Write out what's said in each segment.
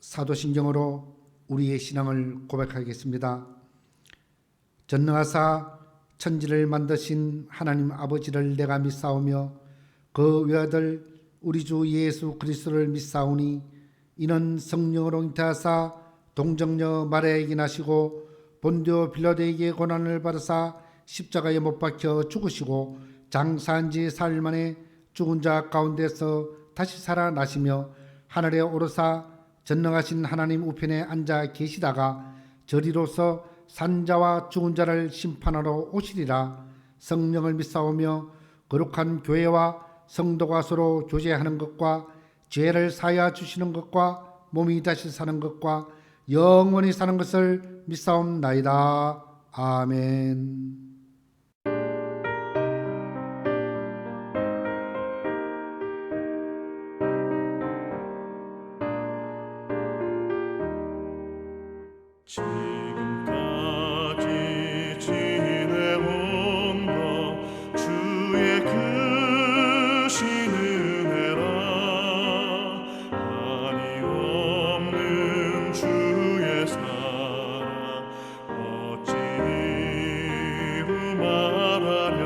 사도신경으로 우리의 신앙을 고백하겠습니다. 전능하사 천지를 만드신 하나님 아버지를 내가 믿사오며 그 외아들 우리 주 예수 그리스도를 믿사오니 이는 성령으로 잉태하사 동정녀 마리아에게 나시고 본디오 빌라도에게 고난을 받으사 십자가에 못 박혀 죽으시고 장사한 지 사흘 만에 죽은 자 가운데서 다시 살아나시며 하늘에 오르사 전능하신 하나님 우편에 앉아 계시다가 저리로서 산자와 죽은 자를 심판하러 오시리라. 성령을 믿사오며 거룩한 교회와 성도가 서로 교제하는 것과 죄를 사하여 주시는 것과 몸이 다시 사는 것과 영원히 사는 것을 믿사옵나이다. 아멘. 지금까지 지내온 것 주의 크신 은혜라. 한이 없는 주의 사랑 어찌 이루 말하랴.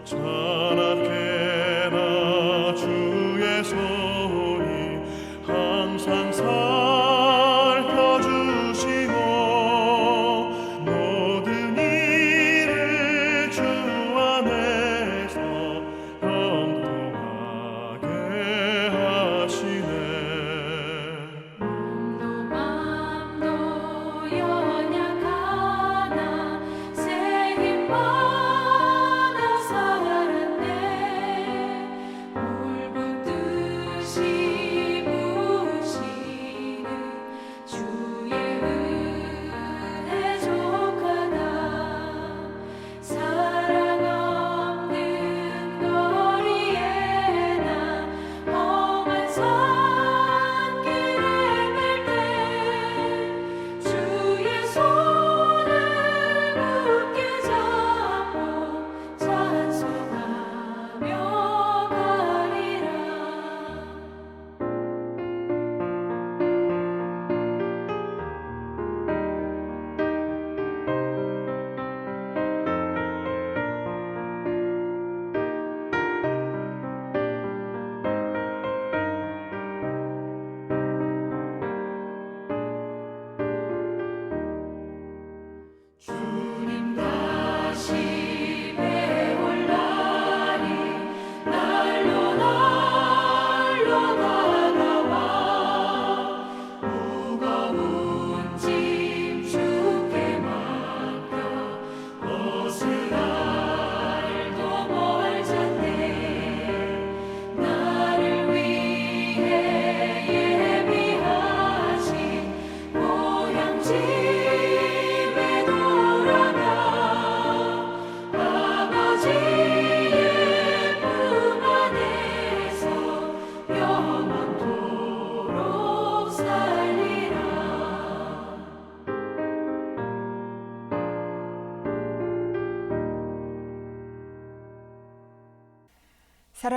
찬악해라 주의 손이 항상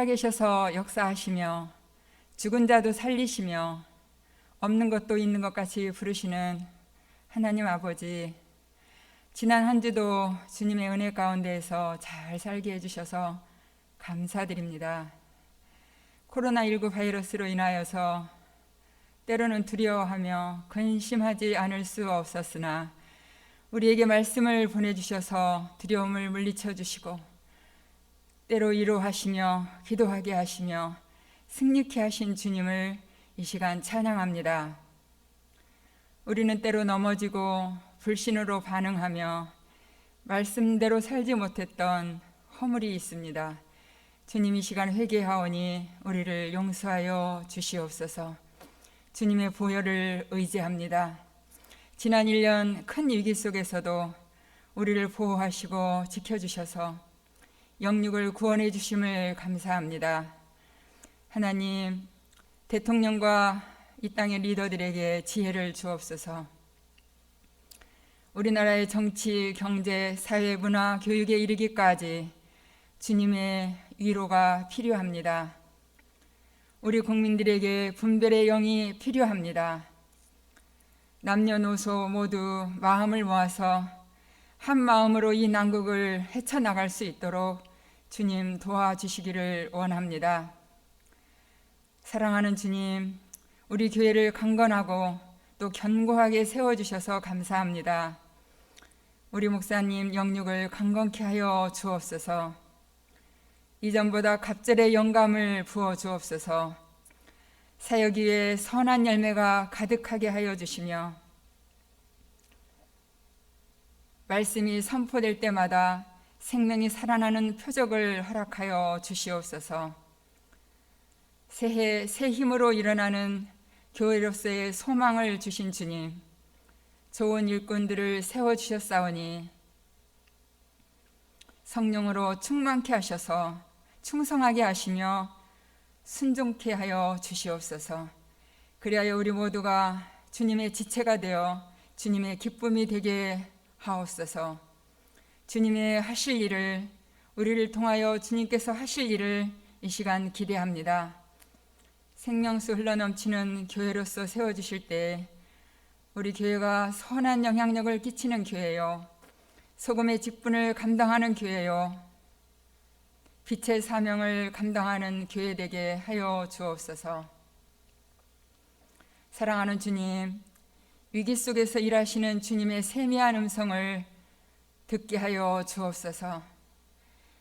살아계셔서 역사하시며 죽은 자도 살리시며 없는 것도 있는 것 같이 부르시는 하나님 아버지, 지난 한 주도 주님의 은혜 가운데에서 잘 살게 해주셔서 감사드립니다. 코로나19 바이러스로 인하여서 때로는 두려워하며 근심하지 않을 수 없었으나 우리에게 말씀을 보내주셔서 두려움을 물리쳐 주시고 때로 위로하시며 기도하게 하시며 승리케 하신 주님을 이 시간 찬양합니다. 우리는 때로 넘어지고 불신으로 반응하며 말씀대로 살지 못했던 허물이 있습니다. 주님, 이 시간 회개하오니 우리를 용서하여 주시옵소서. 주님의 보혈을 의지합니다. 지난 1년 큰 위기 속에서도 우리를 보호하시고 지켜주셔서 영육을 구원해 주심을 감사합니다. 하나님, 대통령과 이 땅의 리더들에게 지혜를 주옵소서. 우리나라의 정치, 경제, 사회, 문화, 교육에 이르기까지 주님의 위로가 필요합니다. 우리 국민들에게 분별의 영이 필요합니다. 남녀노소 모두 마음을 모아서 한 마음으로 이 난국을 헤쳐나갈 수 있도록 주님 도와주시기를 원합니다. 사랑하는 주님, 우리 교회를 강건하고 또 견고하게 세워주셔서 감사합니다. 우리 목사님 영육을 강건케 하여 주옵소서. 이전보다 갑절의 영감을 부어 주옵소서. 사역 위에 선한 열매가 가득하게 하여 주시며 말씀이 선포될 때마다 생명이 살아나는 표적을 허락하여 주시옵소서. 새해 새 힘으로 일어나는 교회로서의 소망을 주신 주님, 좋은 일꾼들을 세워주셨사오니 성령으로 충만케 하셔서 충성하게 하시며 순종케 하여 주시옵소서. 그리하여 우리 모두가 주님의 지체가 되어 주님의 기쁨이 되게 하옵소서. 주님의 하실 일을, 우리를 통하여 주님께서 하실 일을 이 시간 기대합니다. 생명수 흘러넘치는 교회로서 세워주실 때 우리 교회가 선한 영향력을 끼치는 교회요, 소금의 직분을 감당하는 교회요, 빛의 사명을 감당하는 교회 되게 하여 주옵소서. 사랑하는 주님, 위기 속에서 일하시는 주님의 세미한 음성을 듣게 하여 주옵소서.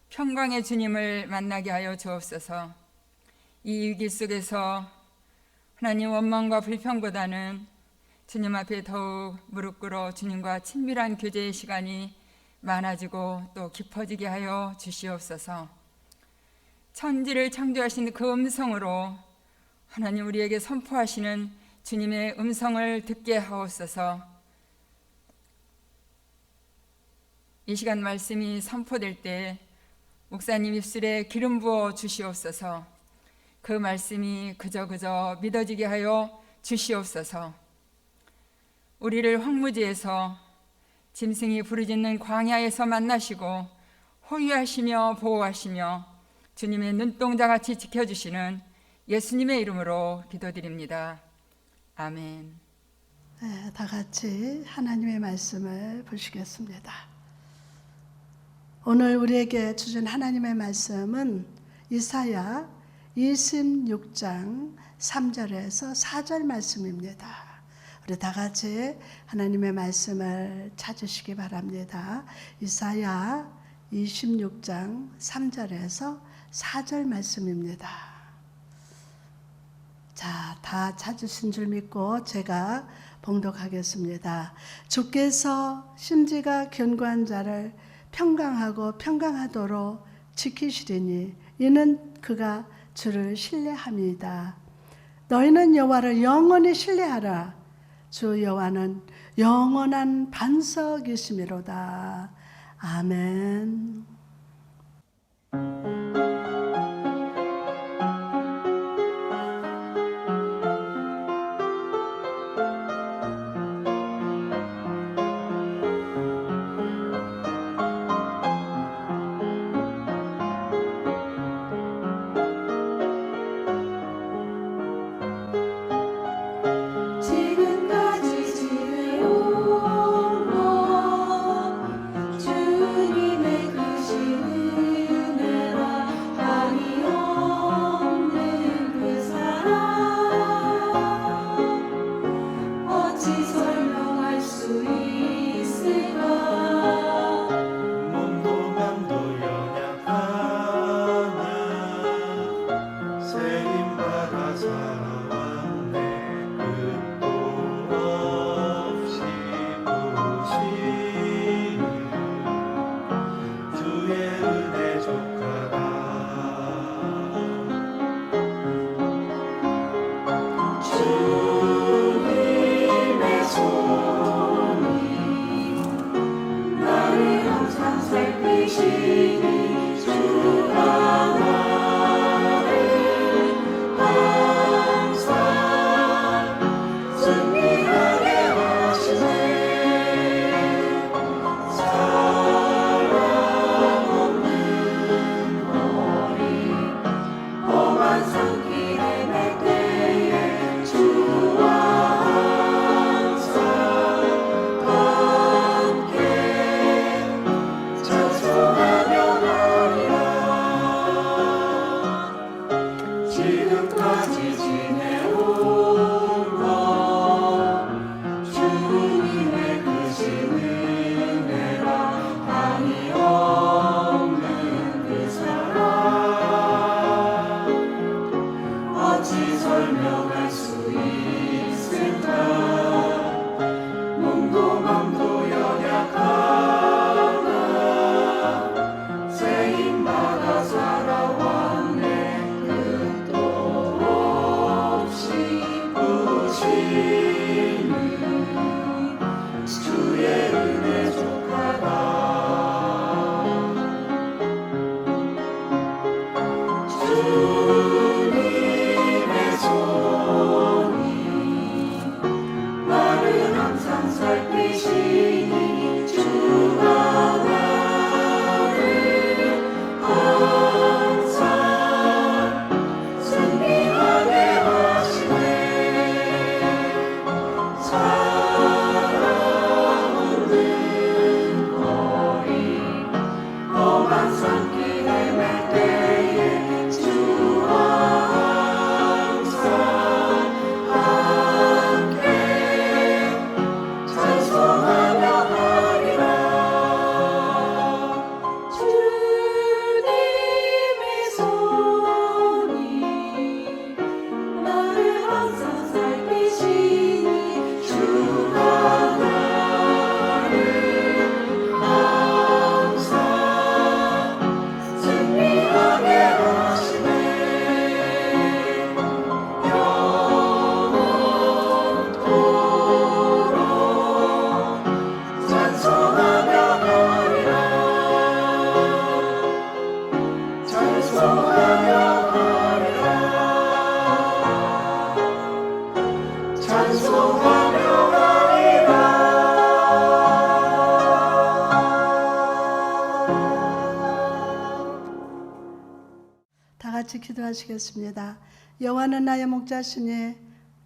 평강의 주님을 만나게 하여 주옵소서. 이 위기 속에서 하나님 원망과 불평보다는 주님 앞에 더욱 무릎 꿇어 주님과 친밀한 교제의 시간이 많아지고 또 깊어지게 하여 주시옵소서. 천지를 창조하신 그 음성으로 하나님 우리에게 선포하시는 주님의 음성을 듣게 하옵소서. 이 시간 말씀이 선포될 때 목사님 입술에 기름 부어 주시옵소서. 그 말씀이 그저 믿어지게 하여 주시옵소서. 우리를 황무지에서 짐승이 부르짖는 광야에서 만나시고 호위하시며 보호하시며 주님의 눈동자같이 지켜주시는 예수님의 이름으로 기도드립니다. 아멘. 네, 다 같이 하나님의 말씀을 보시겠습니다. 오늘 우리에게 주신 하나님의 말씀은 이사야 26장 3절에서 4절 말씀입니다. 우리 다 같이 하나님의 말씀을 찾으시기 바랍니다. 이사야 26장 3절에서 4절 말씀입니다. 자, 다 찾으신 줄 믿고 제가 봉독하겠습니다. 주께서 심지가 견고한 자를 평강하고 평강하도록 지키시리니 이는 그가 주를 신뢰함이다. 너희는 여호와를 영원히 신뢰하라. 주 여호와는 영원한 반석이시미로다. 아멘. 지금까지 지내온 것 주님의 그 다 같이 기도하시겠습니다. 여호와는 나의 목자시니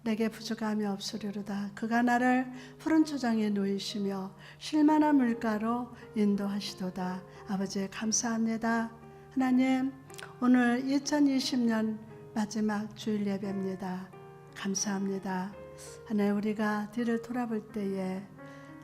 내게 부족함이 없으리로다. 그가 나를 푸른 초장에 누이시며 쉴만한 물가로 인도하시도다. 아버지 감사합니다. 하나님, 오늘 2020년 마지막 주일 예배입니다. 감사합니다. 하나님, 우리가 뒤를 돌아볼 때에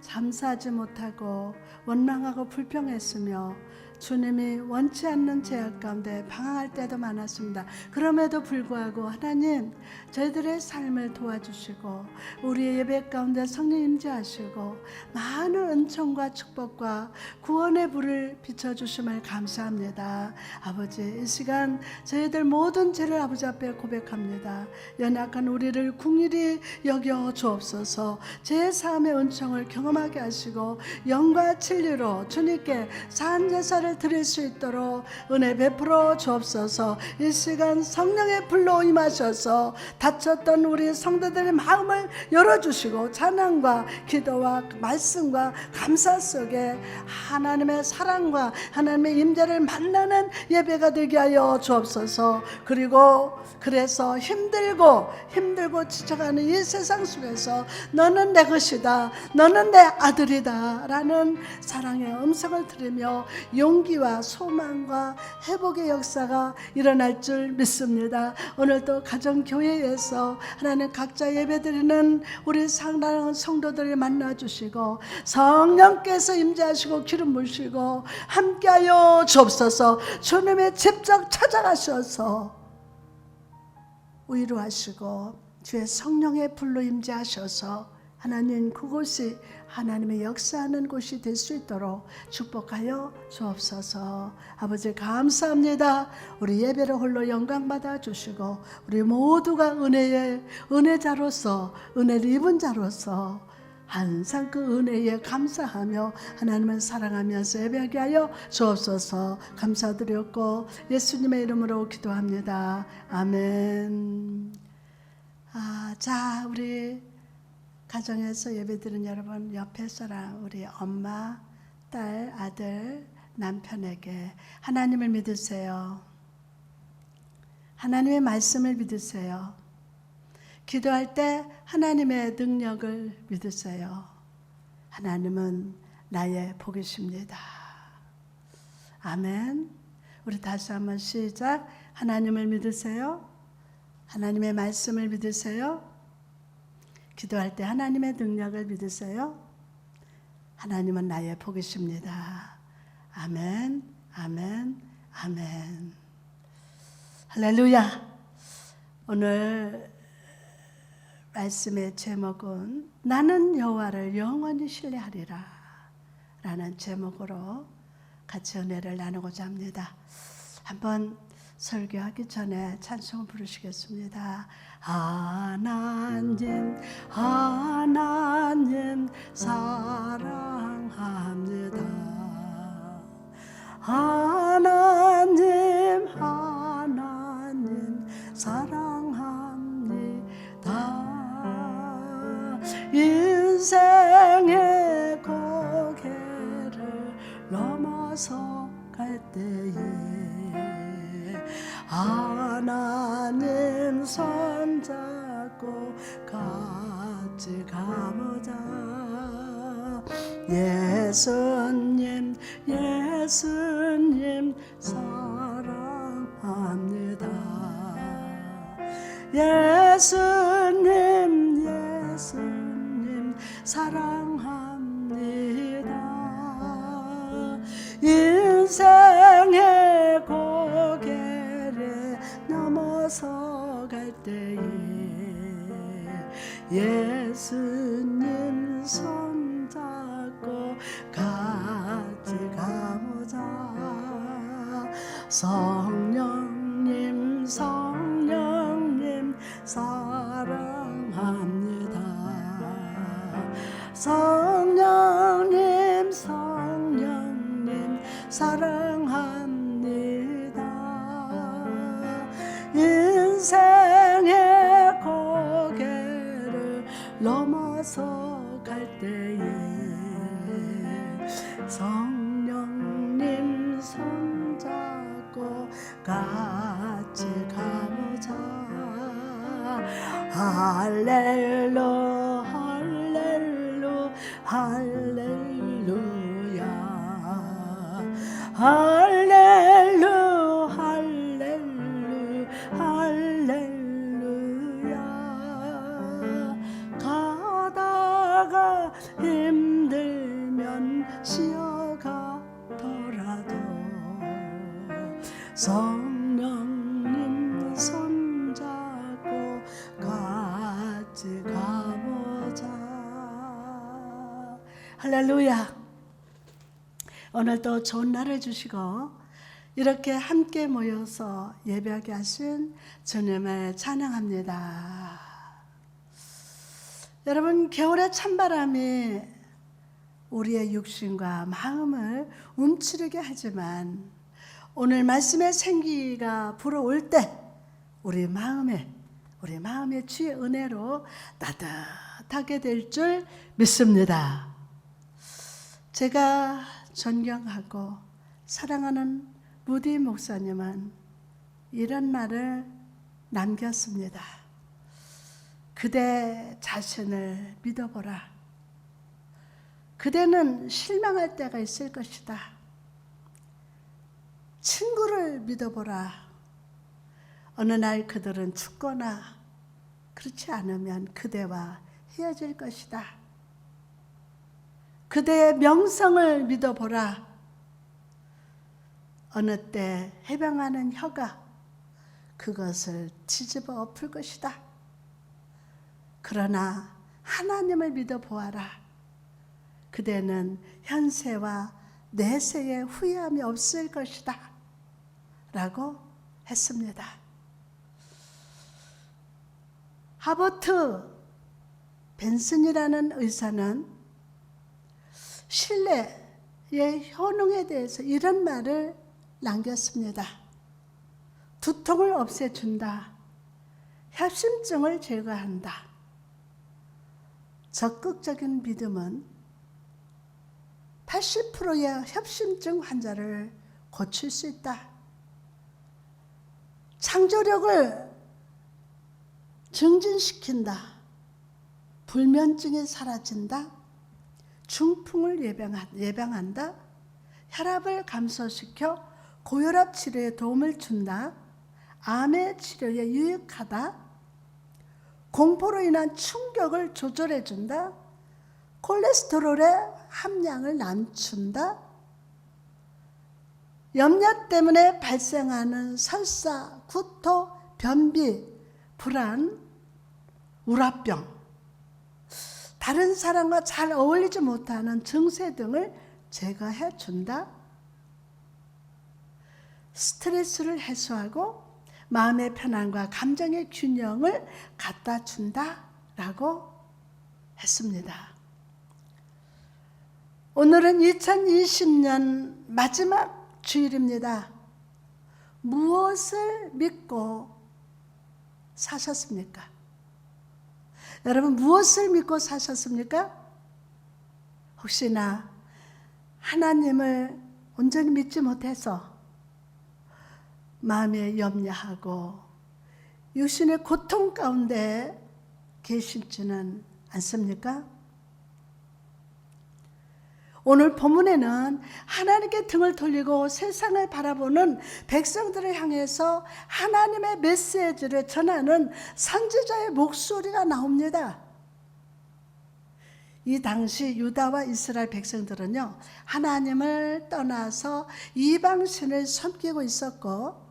감사하지 못하고 원망하고 불평했으며 주님이 원치 않는 죄악 가운데 방황할 때도 많았습니다. 그럼에도 불구하고 하나님, 저희들의 삶을 도와주시고 우리의 예배 가운데 성령 임재하시고 많은 은총과 축복과 구원의 불을 비춰주심을 감사합니다. 아버지, 이 시간 저희들 모든 죄를 아버지 앞에 고백합니다. 연약한 우리를 긍휼히 여겨 주옵소서. 제 삶의 은총을 경험하게 하시고 영과 진리로 주님께 산제사를 드릴 수 있도록 은혜 베풀어 주옵소서. 이 시간 성령의 불로 임하셔서 닫혔던 우리 성도들의 마음을 열어주시고 찬양과 기도와 말씀과 감사 속에 하나님의 사랑과 하나님의 임재를 만나는 예배가 되게 하여 주옵소서. 그리고 그래서 힘들고 지쳐가는 이 세상 속에서 너는 내 것이다, 너는 내 아들이다 라는 사랑의 음성을 들으며 용기와 소망과 회복의 역사가 일어날 줄 믿습니다. 오늘도 가정교회에서 하나님 각자 예배드리는 우리 사랑하는 성도들을 만나주시고 성령께서 임재하시고 기름 부으시고 함께하여 주옵소서. 주님의 직접 찾아가셔서 위로하시고 주의 성령의 불로 임재하셔서 하나님, 그곳이 하나님의 역사하는 곳이 될 수 있도록 축복하여 주옵소서. 아버지 감사합니다. 우리 예배를 홀로 영광받아 주시고 우리 모두가 은혜자로서 은혜를 입은 자로서 항상 그 은혜에 감사하며 하나님을 사랑하면서 예배하게 하여 주옵소서. 감사드렸고 예수님의 이름으로 기도합니다. 아멘. 자, 우리 가정에서 예배드린 여러분, 옆에 사람, 우리 엄마, 딸, 아들, 남편에게 하나님을 믿으세요. 하나님의 말씀을 믿으세요. 기도할 때 하나님의 능력을 믿으세요. 하나님은 나의 복이십니다. 아멘. 우리 다시 한번 시작. 하나님을 믿으세요. 하나님의 말씀을 믿으세요. 기도할 때 하나님의 능력을 믿으세요. 하나님은 나의 복이십니다. 아멘, 아멘, 아멘. 할렐루야. 오늘 말씀의 제목은 나는 여호와를 영원히 신뢰하리라 라는 제목으로 같이 은혜를 나누고자 합니다. 한번 설교하기 전에 찬송을 부르시겠습니다. 하나님, 하나님 사랑합니다. 하나님, 하나님 사랑합니다. 인생의 고개를 넘어서 갈 때에 하나님 손잡고 같이 가보자. 예수님 예수님 사랑합니다. 예수님 예수님 사랑합니다. 인생의 고개를 넘어서 갈 때에 예수님 손잡고 같이 가보자. 성령님 성령님 사랑합니다. 성령님 성령님 사랑합니다. 인생의 고개를 넘어서 갈 때에 성령님 손잡고 같이 가보자. 할렐루 할렐루 할렐루야 할렐루 할렐루 할렐루야. 가다가 힘들면 쉬어가더라도 성령님 손잡고 같이 가보자. 할렐루야. 오늘도 좋은 날을 주시고 이렇게 함께 모여서 예배하게 하신 주님을 찬양합니다. 여러분, 겨울의 찬바람이 우리의 육신과 마음을 움츠리게 하지만 오늘 말씀의 생기가 불어올 때 우리 마음의 주의 은혜로 따뜻하게 될 줄 믿습니다. 제가 존경하고 사랑하는 무디 목사님은 이런 말을 남겼습니다. 그대 자신을 믿어보라. 그대는 실망할 때가 있을 것이다. 친구를 믿어보라. 어느 날 그들은 죽거나 그렇지 않으면 그대와 헤어질 것이다. 그대의 명성을 믿어보라. 어느 때 해방하는 혀가 그것을 뒤집어 엎을 것이다. 그러나 하나님을 믿어보아라. 그대는 현세와 내세에 후회함이 없을 것이다. 라고 했습니다. 하버트 벤슨이라는 의사는 신뢰의 효능에 대해서 이런 말을 남겼습니다. 두통을 없애준다. 협심증을 제거한다. 적극적인 믿음은 80%의 협심증 환자를 고칠 수 있다. 창조력을 증진시킨다. 불면증이 사라진다. 중풍을 예방한다. 혈압을 감소시켜 고혈압 치료에 도움을 준다. 암의 치료에 유익하다. 공포로 인한 충격을 조절해준다. 콜레스테롤의 함량을 낮춘다. 염려 때문에 발생하는 설사, 구토, 변비, 불안, 우라병, 다른 사람과 잘 어울리지 못하는 증세 등을 제거해 준다. 스트레스를 해소하고 마음의 편안과 감정의 균형을 갖다 준다 라고 했습니다. 오늘은 2020년 마지막 주일입니다. 무엇을 믿고 사셨습니까? 여러분 무엇을 믿고 사셨습니까? 혹시나 하나님을 온전히 믿지 못해서 마음에 염려하고 육신의 고통 가운데 계시지는 않습니까? 오늘 본문에는 하나님께 등을 돌리고 세상을 바라보는 백성들을 향해서 하나님의 메시지를 전하는 선지자의 목소리가 나옵니다. 이 당시 유다와 이스라엘 백성들은요, 하나님을 떠나서 이방신을 섬기고 있었고,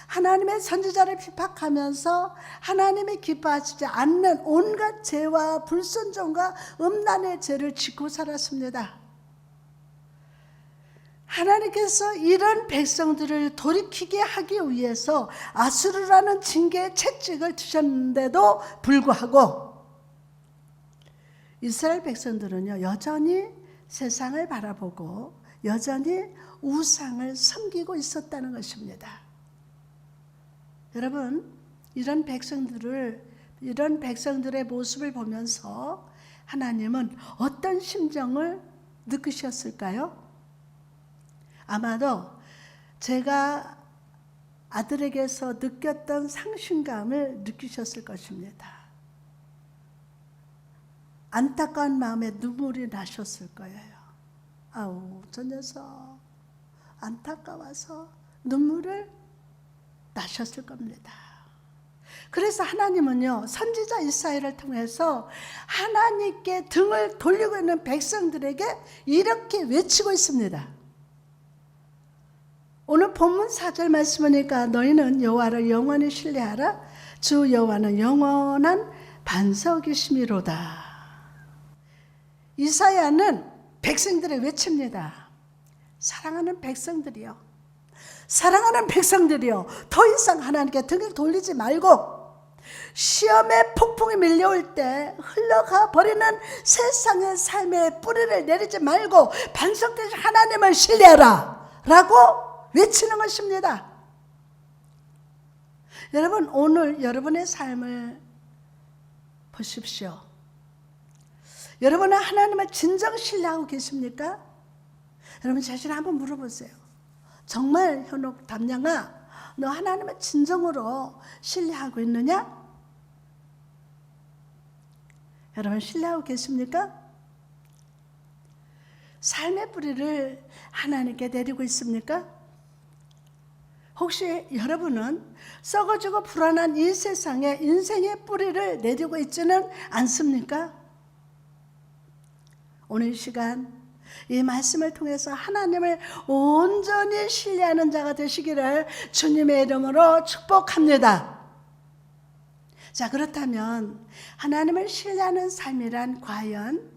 하나님의 선지자를 핍박하면서 하나님이 기뻐하시지 않는 온갖 죄와 불순종과 음란의 죄를 짓고 살았습니다. 하나님께서 이런 백성들을 돌이키게 하기 위해서 아수르라는 징계의 채찍을 드셨는데도 불구하고 이스라엘 백성들은요, 여전히 세상을 바라보고 여전히 우상을 섬기고 있었다는 것입니다. 여러분, 이런 백성들의 모습을 보면서 하나님은 어떤 심정을 느끼셨을까요? 아마도 제가 아들에게서 느꼈던 상심감을 느끼셨을 것입니다. 안타까운 마음에 눈물이 나셨을 거예요. 아우, 저 녀석 안타까워서 눈물을 나셨을 겁니다. 그래서 하나님은요, 선지자 이사야를 통해서 하나님께 등을 돌리고 있는 백성들에게 이렇게 외치고 있습니다. 오늘 본문 4절 말씀하니까 너희는 여호와를 영원히 신뢰하라. 주 여호와는 영원한 반석이시미로다. 이사야는 백성들의 외칩니다. 사랑하는 백성들이요, 사랑하는 백성들이요, 더 이상 하나님께 등을 돌리지 말고 시험의 폭풍이 밀려올 때 흘러가 버리는 세상의 삶의 뿌리를 내리지 말고 반석 대신 하나님을 신뢰하라 라고 외치는 것입니다. 여러분, 오늘 여러분의 삶을 보십시오. 여러분은 하나님을 진정 신뢰하고 계십니까? 여러분 자신을 한번 물어보세요. 정말 현옥 담양아, 너 하나님을 진정으로 신뢰하고 있느냐? 여러분 신뢰하고 계십니까? 삶의 뿌리를 하나님께 내리고 있습니까? 혹시 여러분은 썩어지고 불안한 이 세상에 인생의 뿌리를 내리고 있지는 않습니까? 오늘 이 시간 이 말씀을 통해서 하나님을 온전히 신뢰하는 자가 되시기를 주님의 이름으로 축복합니다. 자, 그렇다면 하나님을 신뢰하는 삶이란 과연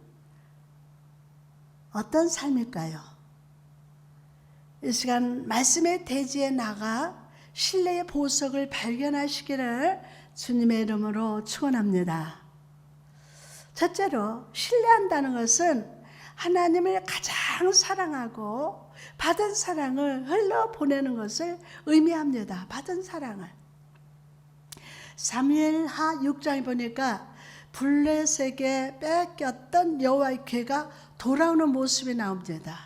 어떤 삶일까요? 이 시간 말씀의 대지에 나가 신뢰의 보석을 발견하시기를 주님의 이름으로 축원합니다. 첫째로, 신뢰한다는 것은 하나님을 가장 사랑하고 받은 사랑을 흘러보내는 것을 의미합니다. 받은 사랑을. 사무엘하 6장에 보니까 블레셋에게 뺏겼던 여호와의 궤가 돌아오는 모습이 나옵니다.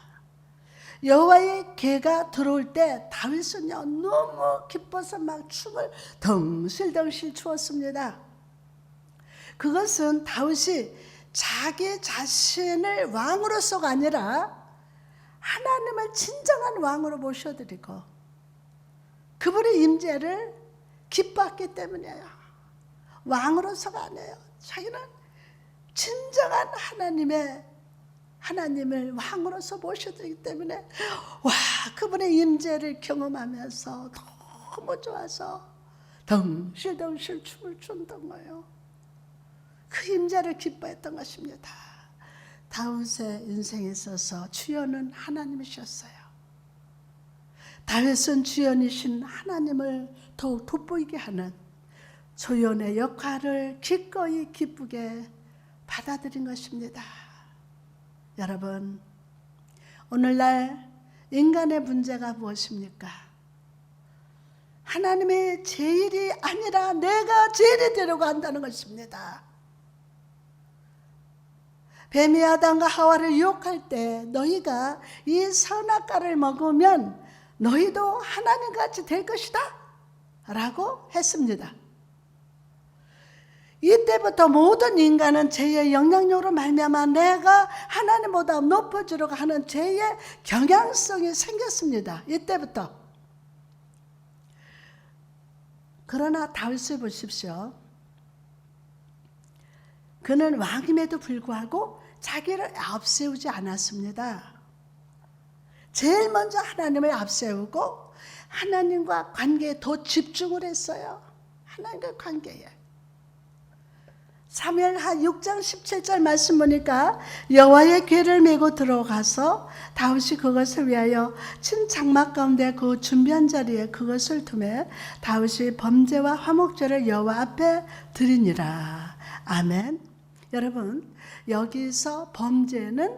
여호와의 궤가 들어올 때 다윗은요, 너무 기뻐서 막 춤을 덩실덩실 추었습니다. 그것은 다윗이 자기 자신을 왕으로서가 아니라 하나님을 진정한 왕으로 모셔드리고 그분의 임재를 기뻐했기 때문이에요. 왕으로서가 아니에요. 자기는 진정한 하나님을 왕으로서 모셔드리기 때문에 와, 그분의 임재를 경험하면서 너무 좋아서 덩실덩실 춤을 춘던 거예요. 그 임재를 기뻐했던 것입니다. 다윗의 인생에 있어서 주연은 하나님이셨어요. 다윗은 주연이신 하나님을 더욱 돋보이게 하는 조연의 역할을 기꺼이 기쁘게 받아들인 것입니다. 여러분, 오늘날 인간의 문제가 무엇입니까? 하나님의 제일이 아니라 내가 제일이 되려고 한다는 것입니다. 뱀이 아담과 하와를 유혹할 때 너희가 이 선악과를 먹으면 너희도 하나님같이 될 것이다 라고 했습니다. 이때부터 모든 인간은 죄의 영향력으로 말미암아 내가 하나님보다 높아지려고 하는 죄의 경향성이 생겼습니다. 이때부터. 그러나 다윗을 보십시오. 그는 왕임에도 불구하고 자기를 앞세우지 않았습니다. 제일 먼저 하나님을 앞세우고 하나님과 관계에 더 집중을 했어요. 하나님과 관계에. 사무엘하 6장 17절 말씀 보니까 여호와의 궤를 메고 들어가서 다윗이 그것을 위하여 친 장막 가운데 그 준비한 자리에 그것을 두매 다윗이 범죄와 화목제를 여호와 앞에 드리니라. 아멘. 여러분, 여기서 범죄는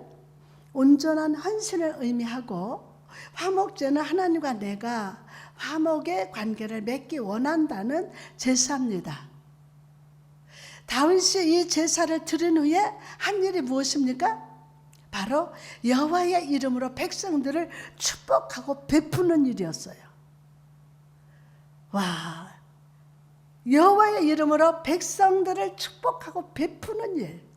온전한 헌신을 의미하고 화목제는 하나님과 내가 화목의 관계를 맺기 원한다는 제사입니다. 다윗이 이 제사를 드린 후에 한 일이 무엇입니까? 바로 여호와의 이름으로 백성들을 축복하고 베푸는 일이었어요. 와, 여호와의 이름으로 백성들을 축복하고 베푸는 일.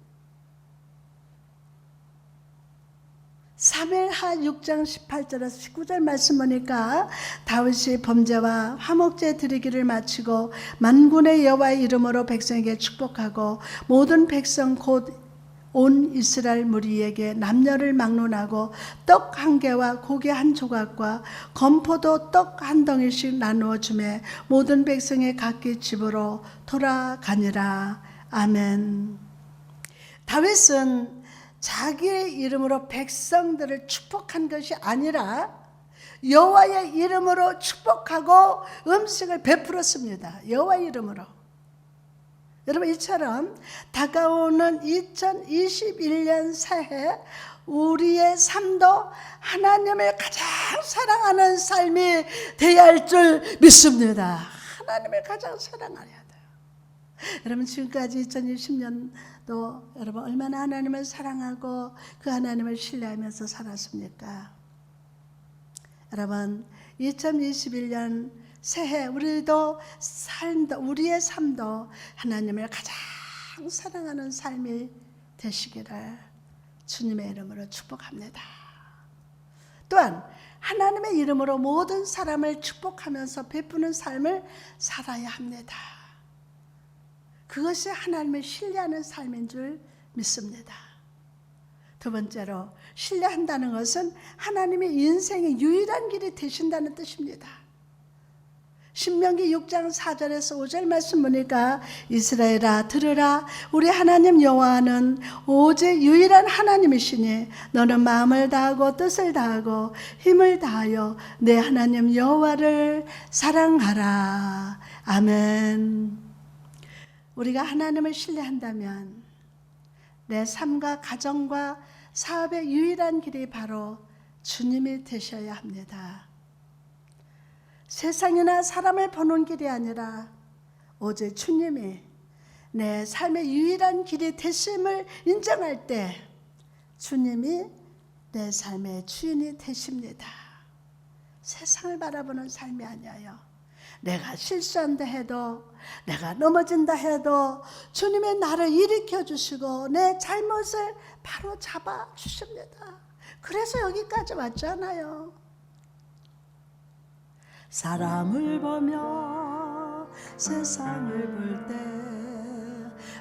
사무엘하 6장 18절에서 19절 말씀 보니까 다윗이 범죄와 화목제 드리기를 마치고 만군의 여호와의 이름으로 백성에게 축복하고 모든 백성 곧 온 이스라엘 무리에게 남녀를 막론하고 떡 한 개와 고기 한 조각과 건포도 떡 한 덩이씩 나누어 주매 모든 백성의 각기 집으로 돌아가니라. 아멘. 다윗은 자기의 이름으로 백성들을 축복한 것이 아니라 여호와의 이름으로 축복하고 음식을 베풀었습니다. 여호와의 이름으로. 여러분, 이처럼 다가오는 2021년 새해 우리의 삶도 하나님을 가장 사랑하는 삶이 되어야 할 줄 믿습니다. 하나님을 가장 사랑해야 돼요. 여러분, 지금까지 2020년도 여러분 얼마나 하나님을 사랑하고 그 하나님을 신뢰하면서 살았습니까? 여러분, 2021년 새해 우리의 삶도 하나님을 가장 사랑하는 삶이 되시기를 주님의 이름으로 축복합니다. 또한 하나님의 이름으로 모든 사람을 축복하면서 베푸는 삶을 살아야 합니다. 그것이 하나님을 신뢰하는 삶인 줄 믿습니다. 두 번째로, 신뢰한다는 것은 하나님의 인생의 유일한 길이 되신다는 뜻입니다. 신명기 6장 4절에서 5절 말씀 보니까 이스라엘아 들으라, 우리 하나님 여호와는 오직 유일한 하나님이시니 너는 마음을 다하고 뜻을 다하고 힘을 다하여 내 하나님 여호와를 사랑하라. 아멘. 우리가 하나님을 신뢰한다면 내 삶과 가정과 사업의 유일한 길이 바로 주님이 되셔야 합니다. 세상이나 사람을 보는 길이 아니라 오직 주님이 내 삶의 유일한 길이 되심을 인정할 때 주님이 내 삶의 주인이 되십니다. 세상을 바라보는 삶이 아니에요. 내가 실수한다 해도, 내가 넘어진다 해도 주님이 나를 일으켜 주시고 내 잘못을 바로 잡아 주십니다. 그래서 여기까지 왔잖아요. 사람을 보며 세상을 볼 때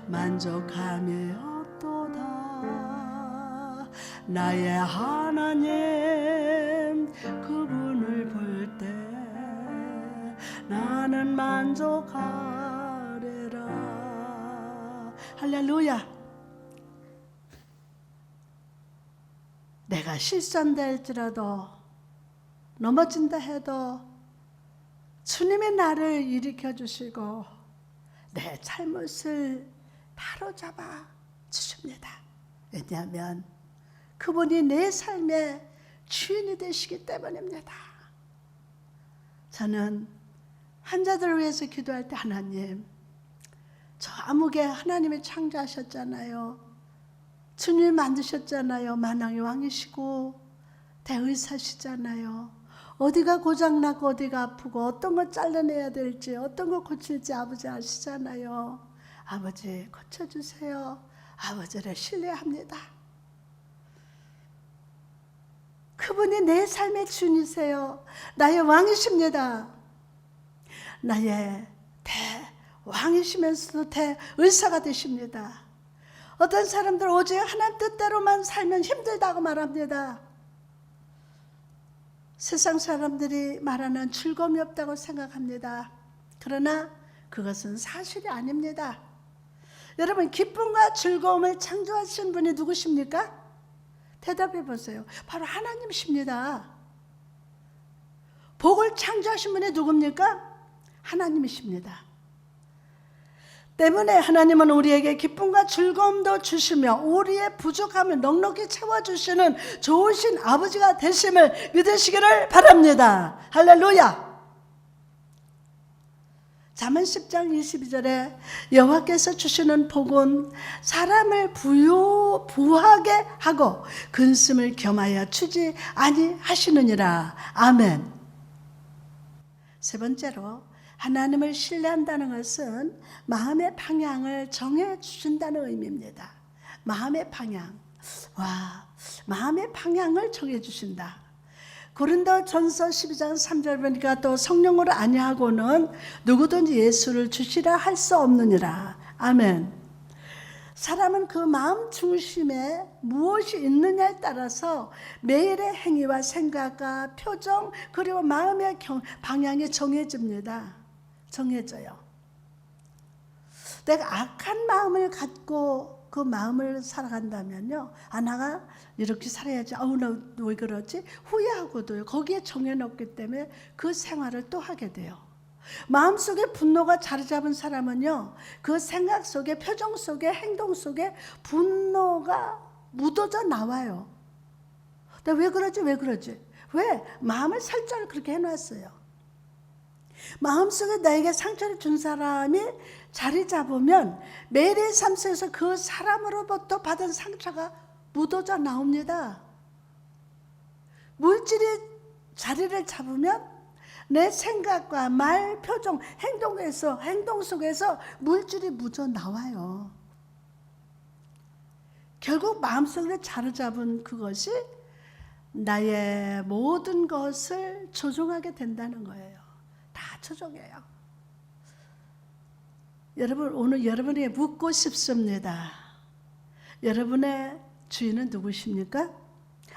만족함이 없도다. 나의 하나님 그분을 볼 때 나는 만족하리라. 할렐루야. 내가 실수한다 할지라도, 넘어진다 해도 주님이 나를 일으켜 주시고 내 잘못을 바로잡아 주십니다. 왜냐하면 그분이 내 삶의 주인이 되시기 때문입니다. 저는 환자들을 위해서 기도할 때 하나님, 저 암흑에 하나님이 창조하셨잖아요. 주님 만드셨잖아요. 만왕의 왕이시고 대의사시잖아요. 어디가 고장나고 어디가 아프고 어떤 거 잘라내야 될지 어떤 거 고칠지 아버지 아시잖아요. 아버지 고쳐주세요. 아버지를 신뢰합니다. 그분이 내 삶의 주인이세요. 나의 왕이십니다. 나의 대왕이시면서도 대의사가 되십니다. 어떤 사람들 오직 하나님 뜻대로만 살면 힘들다고 말합니다. 세상 사람들이 말하는 즐거움이 없다고 생각합니다. 그러나 그것은 사실이 아닙니다. 여러분, 기쁨과 즐거움을 창조하신 분이 누구십니까? 대답해 보세요. 바로 하나님이십니다. 복을 창조하신 분이 누굽니까? 하나님이십니다. 때문에 하나님은 우리에게 기쁨과 즐거움도 주시며 우리의 부족함을 넉넉히 채워주시는 좋으신 아버지가 되심을 믿으시기를 바랍니다. 할렐루야. 잠언 10장 22절에 여호와께서 주시는 복은 사람을 부하게 하고 근심을 겸하여 주지 아니하시느니라. 아멘. 세 번째로, 하나님을 신뢰한다는 것은 마음의 방향을 정해 주신다는 의미입니다. 마음의 방향. 마음의 방향을 정해 주신다. 고린도전서 12장 3절 보니까 또 성령으로 아니하고는 누구든지 예수를 주시라 할 수 없느니라. 아멘. 사람은 그 마음 중심에 무엇이 있느냐에 따라서 매일의 행위와 생각과 표정 그리고 마음의 방향이 정해집니다. 정해져요. 내가 악한 마음을 갖고 그 마음을 살아간다면요, 나가 이렇게 살아야지, 나 왜 그러지? 후회하고도요, 거기에 정해놓기 때문에 그 생활을 또 하게 돼요. 마음속에 분노가 자리 잡은 사람은요, 그 생각 속에, 표정 속에, 행동 속에 분노가 묻어져 나와요. 왜 그러지? 왜? 마음을 설정을 그렇게 해놨어요. 마음속에 나에게 상처를 준 사람이 자리 잡으면 매일의 삶 속에서 그 사람으로부터 받은 상처가 묻어져 나옵니다. 물질이 자리를 잡으면 내 생각과 말, 표정, 행동 속에서 물질이 묻어 나와요. 결국 마음속에 자리 잡은 그것이 나의 모든 것을 조종하게 된다는 거예요. 다 조종해요. 여러분, 오늘 여러분에게 묻고 싶습니다. 여러분의 주인은 누구십니까?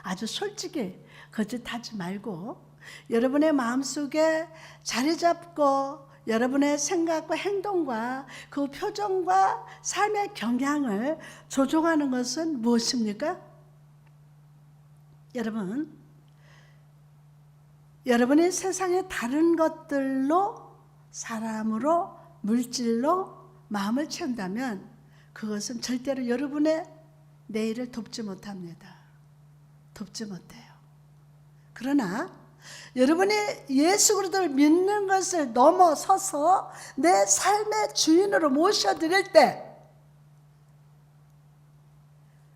아주 솔직히 거짓하지 말고 여러분의 마음속에 자리 잡고 여러분의 생각과 행동과 그 표정과 삶의 경향을 조종하는 것은 무엇입니까? 여러분이 세상의 다른 것들로, 사람으로, 물질로 마음을 채운다면 그것은 절대로 여러분의 내일을 돕지 못합니다. 돕지 못해요. 그러나 여러분이 예수 그리스도를 믿는 것을 넘어서서 내 삶의 주인으로 모셔드릴 때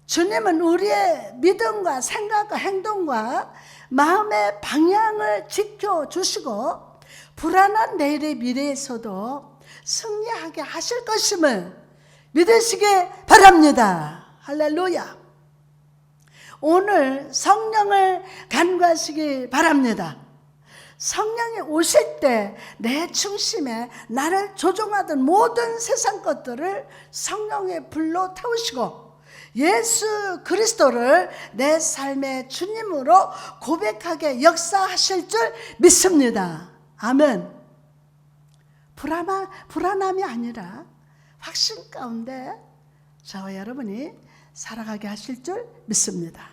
주님은 우리의 믿음과 생각과 행동과 마음의 방향을 지켜주시고 불안한 내일의 미래에서도 승리하게 하실 것임을 믿으시기 바랍니다. 할렐루야. 오늘 성령을 간구하시기 바랍니다. 성령이 오실 때 내 중심에 나를 조종하던 모든 세상 것들을 성령의 불로 태우시고 예수 그리스도를 내 삶의 주님으로 고백하게 역사하실 줄 믿습니다. 아멘. 불안함이 아니라 확신 가운데 저와 여러분이 살아가게 하실 줄 믿습니다.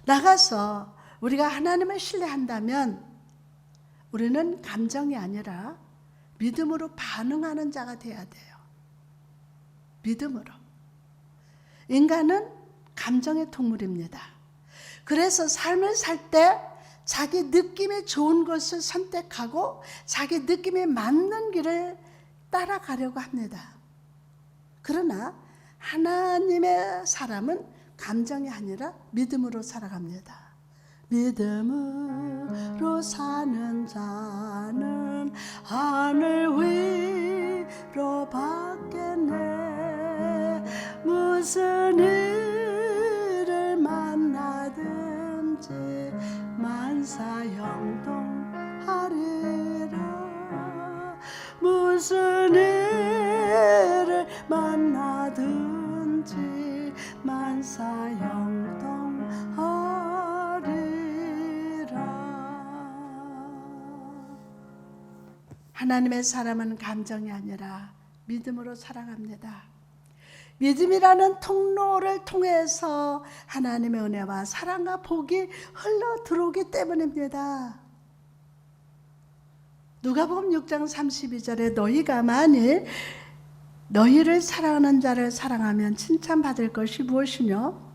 나가서 우리가 하나님을 신뢰한다면 우리는 감정이 아니라 믿음으로 반응하는 자가 돼야 돼요. 믿음으로. 인간은 감정의 동물입니다. 그래서 삶을 살 때 자기 느낌에 좋은 것을 선택하고 자기 느낌에 맞는 길을 따라가려고 합니다. 그러나 하나님의 사람은 감정이 아니라 믿음으로 살아갑니다. 믿음으로 사는 자는 하늘 위로 받겠네. 무슨 일을 만나든지 만사형통하리라. 무슨 일을 만나든지 만사형통하리라. 하나님의 사람은 감정이 아니라 믿음으로 살아갑니다. 믿음이라는 통로를 통해서 하나님의 은혜와 사랑과 복이 흘러 들어오기 때문입니다. 누가복음 6장 32절에 너희가 만일 너희를 사랑하는 자를 사랑하면 칭찬받을 것이 무엇이뇨?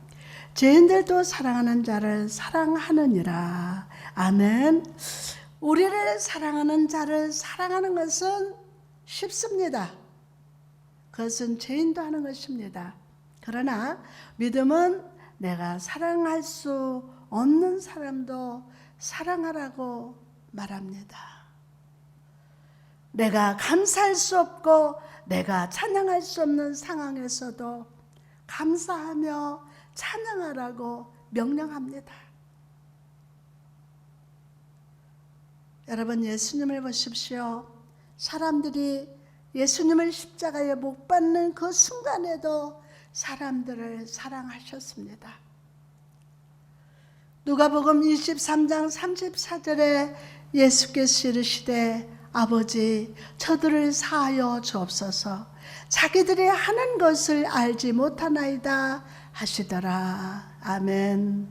죄인들도 사랑하는 자를 사랑하느니라. 아멘. 우리를 사랑하는 자를 사랑하는 것은 쉽습니다. 그것은 죄인도 하는 것입니다. 그러나 믿음은 내가 사랑할 수 없는 사람도 사랑하라고 말합니다. 내가 감사할 수 없고 내가 찬양할 수 없는 상황에서도 감사하며 찬양하라고 명령합니다. 여러분, 예수님을 보십시오. 사람들이 예수님을 십자가에 못 박는 그 순간에도 사람들을 사랑하셨습니다. 누가복음 23장 34절에 예수께서 이르시되 아버지 저들을 사하여 주옵소서 자기들이 하는 것을 알지 못하나이다 하시더라. 아멘.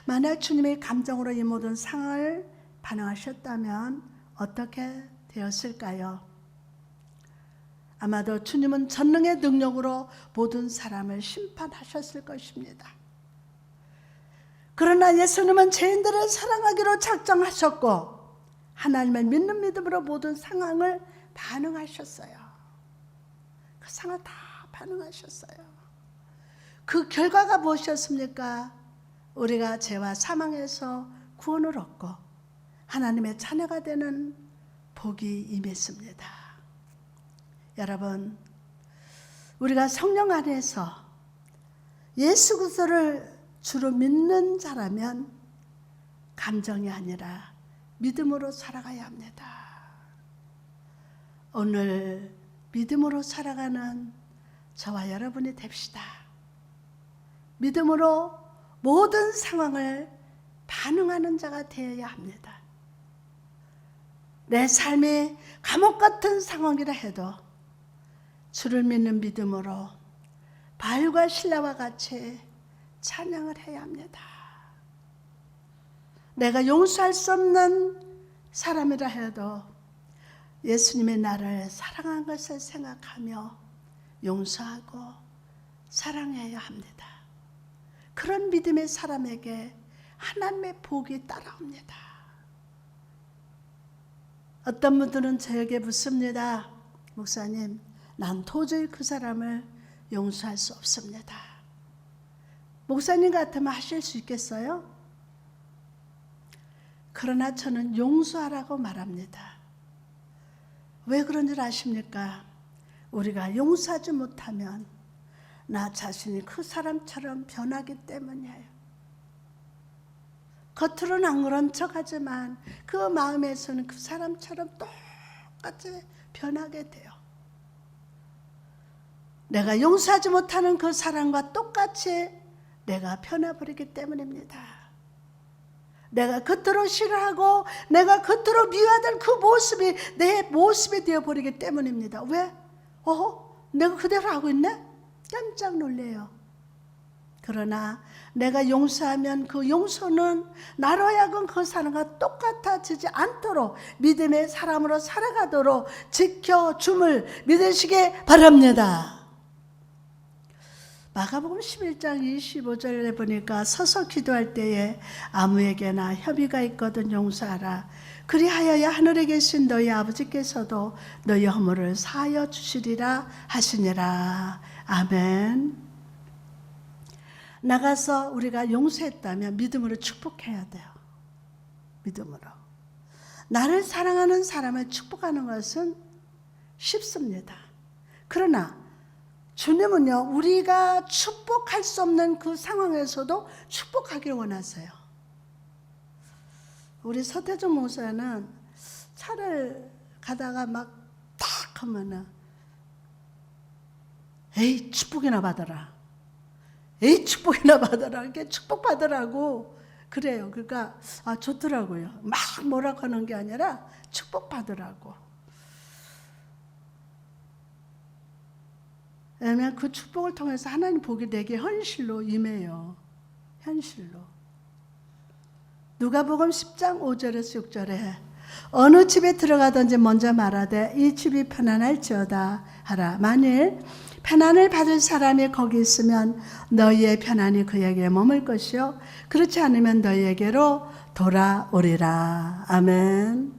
만약 주님의 감정으로 이 모든 상황을 반응하셨다면 어떻게 되었을까요? 아마도 주님은 전능의 능력으로 모든 사람을 심판하셨을 것입니다. 그러나 예수님은 죄인들을 사랑하기로 작정하셨고 하나님을 믿는 믿음으로 모든 상황을 반응하셨어요. 그 상황 다 반응하셨어요. 그 결과가 무엇이었습니까? 우리가 죄와 사망에서 구원을 얻고 하나님의 자녀가 되는 복이 임했습니다. 여러분, 우리가 성령 안에서 예수 그리스도를 주로 믿는 자라면 감정이 아니라 믿음으로 살아가야 합니다. 오늘 믿음으로 살아가는 저와 여러분이 됩시다. 믿음으로 모든 상황을 반응하는 자가 되어야 합니다. 내 삶이 감옥 같은 상황이라 해도 주를 믿는 믿음으로 바울과 실라와 같이 찬양을 해야 합니다. 내가 용서할 수 없는 사람이라 해도 예수님의 나를 사랑한 것을 생각하며 용서하고 사랑해야 합니다. 그런 믿음의 사람에게 하나님의 복이 따라옵니다. 어떤 분들은 저에게 묻습니다. 목사님, 난 도저히 그 사람을 용서할 수 없습니다. 목사님 같으면 하실 수 있겠어요? 그러나 저는 용서하라고 말합니다. 왜 그런 줄 아십니까? 우리가 용서하지 못하면 나 자신이 그 사람처럼 변하기 때문이에요. 겉으로는 안 그런 척하지만 그 마음에서는 그 사람처럼 똑같이 변하게 돼요. 내가 용서하지 못하는 그 사람과 똑같이 내가 변해버리기 때문입니다. 내가 겉으로 싫어하고 내가 겉으로 미워하던 그 모습이 내 모습이 되어버리기 때문입니다. 왜? 내가 그대로 하고 있네? 깜짝 놀래요. 그러나 내가 용서하면 그 용서는 나로 하여금 그 사람과 똑같아지지 않도록 믿음의 사람으로 살아가도록 지켜줌을 믿으시기 바랍니다. 마가복음 11장 25절에 보니까 서서 기도할 때에 아무에게나 협의가 있거든 용서하라. 그리하여야 하늘에 계신 너희 아버지께서도 너희 허물을 사하여 주시리라 하시니라. 아멘. 나가서 우리가 용서했다면 믿음으로 축복해야 돼요. 믿음으로. 나를 사랑하는 사람을 축복하는 것은 쉽습니다. 그러나 주님은요, 우리가 축복할 수 없는 그 상황에서도 축복하기를 원하세요. 우리 서태준 목사는 차를 가다가 막 탁 하면은 에이 축복이나 받아라. 에이 축복이나 받아라. 이렇게 축복받으라고 그래요. 그러니까 좋더라고요. 막 뭐라고 하는 게 아니라 축복받으라고. 왜냐하면 그 축복을 통해서 하나님 복이 내게 현실로 임해요. 현실로. 누가복음 10장 5절에서 6절에 어느 집에 들어가든지 먼저 말하되 이 집이 편안할지어다 하라. 만일 편안을 받을 사람이 거기 있으면 너희의 편안이 그에게 머물 것이요 그렇지 않으면 너희에게로 돌아오리라. 아멘.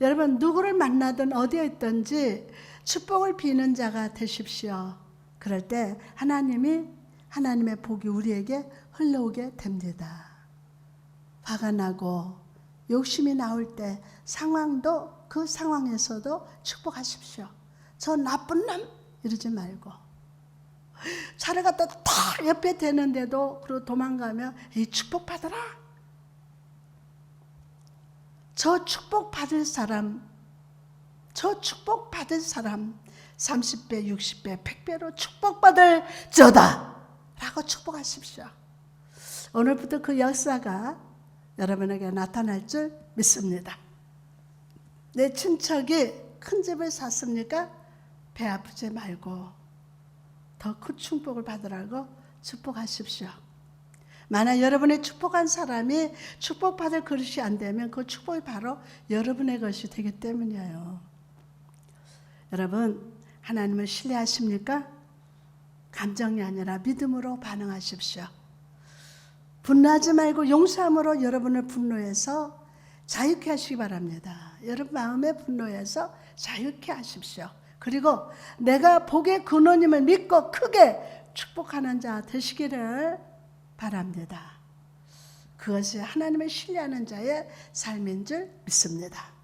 여러분 누구를 만나든 어디에 있든지 축복을 비는 자가 되십시오. 그럴 때 하나님의 복이 우리에게 흘러오게 됩니다. 화가 나고 욕심이 나올 때 상황도 그 상황에서도 축복하십시오. 저 나쁜 놈 이러지 말고 차를 갖다 탁 옆에 대는데도 그러고 도망가면 이 축복받아라. 저 축복받을 사람 30배, 60배, 100배로 축복받을 저다 라고 축복하십시오. 오늘부터 그 역사가 여러분에게 나타날 줄 믿습니다. 내 친척이 큰 집을 샀습니까? 배 아프지 말고 더 큰 축복을 받으라고 축복하십시오. 만약 여러분의 축복한 사람이 축복받을 그릇이 안 되면 그 축복이 바로 여러분의 것이 되기 때문이에요. 여러분 하나님을 신뢰하십니까? 감정이 아니라 믿음으로 반응하십시오. 분노하지 말고 용서함으로 여러분을 분노해서 자유케 하시기 바랍니다. 여러분 마음의 분노에서 자유케 하십시오. 그리고 내가 복의 근원임을 믿고 크게 축복하는 자 되시기를 바랍니다. 그것이 하나님을 신뢰하는 자의 삶인 줄 믿습니다.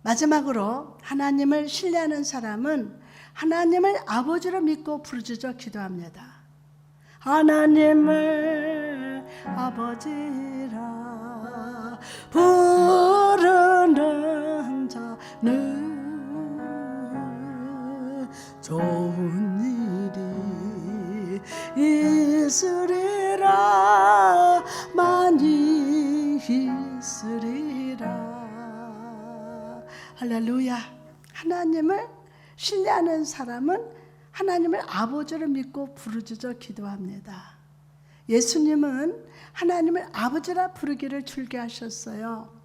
마지막으로 하나님을 신뢰하는 사람은 하나님을 아버지로 믿고 부르짖어 기도합니다. 하나님을 아버지라 부르는 자는 좋은 일이 있으리라 많이 있으리라. 할렐루야. 하나님을 신뢰하는 사람은 하나님을 아버지로 믿고 부르짖어 기도합니다. 예수님은 하나님을 아버지라 부르기를 줄게 하셨어요.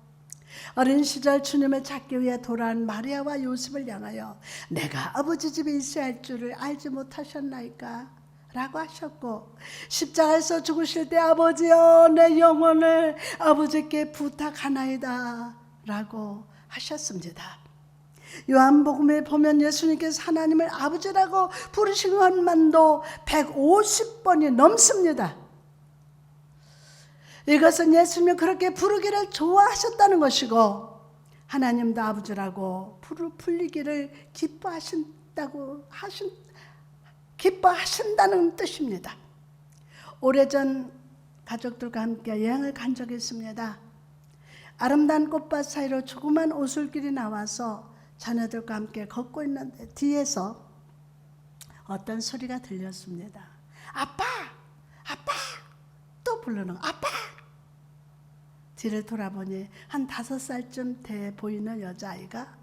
어린 시절 주님을 찾기 위해 돌아온 마리아와 요셉을 향하여 내가 아버지 집에 있어야 할 줄을 알지 못하셨나이까? 라고 하셨고 십자가에서 죽으실 때 아버지여 내 영혼을 아버지께 부탁하나이다 라고 하셨습니다. 요한복음에 보면 예수님께서 하나님을 아버지라고 부르신 것만도 150번이 넘습니다. 이것은 예수님이 그렇게 부르기를 좋아하셨다는 것이고 하나님도 아버지라고 불리기를 기뻐하신다는 뜻입니다. 오래전 가족들과 함께 여행을 간 적이 있습니다. 아름다운 꽃밭 사이로 조그만 오솔길이 나와서 자녀들과 함께 걷고 있는데 뒤에서 어떤 소리가 들렸습니다. 아빠! 아빠! 또 부르는 아빠! 뒤를 돌아보니 한 5살쯤 돼 보이는 여자아이가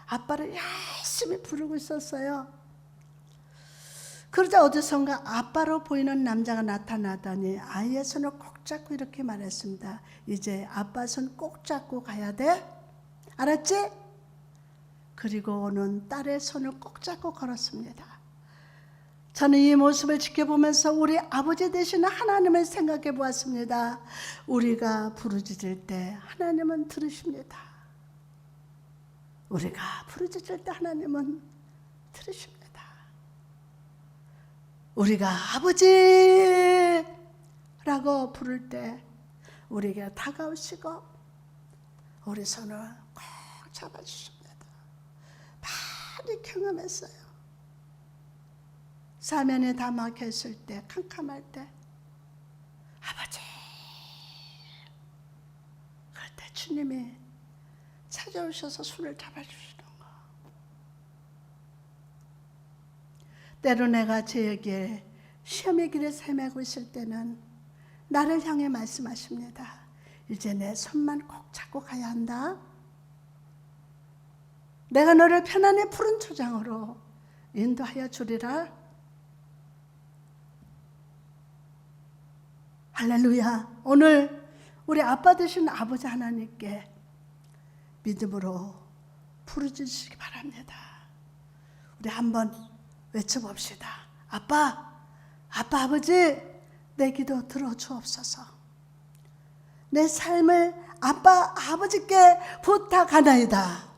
아빠를 열심히 부르고 있었어요. 그러자 어디선가 아빠로 보이는 남자가 나타나더니 아이의 손을 꼭 잡고 이렇게 말했습니다. 이제 아빠 손 꼭 잡고 가야 돼? 알았지? 그리고는 딸의 손을 꼭 잡고 걸었습니다. 저는 이 모습을 지켜보면서 우리 아버지 되시는 하나님을 생각해 보았습니다. 우리가 부르짖을 때 하나님은 들으십니다. 우리가 부르짖을 때 하나님은 들으십니다. 우리가 아버지라고 부를 때 우리에게 다가오시고 우리 손을 꼭 잡아주십니다. 많이 경험했어요. 사면에 다 막혀있을 때, 캄캄할 때 아버지, 그럴 때 주님이 찾아오셔서 손을 잡아주시는 거. 때로 내가 저에게 시험의 길에 헤매고 있을 때는 나를 향해 말씀하십니다. 이제 내 손만 꼭 잡고 가야 한다. 내가 너를 편안히 푸른 초장으로 인도하여 주리라. 할렐루야. 오늘 우리 아빠 되신 아버지 하나님께 믿음으로 부르짖으시기 바랍니다. 우리 한번 외쳐봅시다. 아빠, 아버지, 내 기도 들어주옵소서. 내 삶을 아빠, 아버지께 부탁하나이다.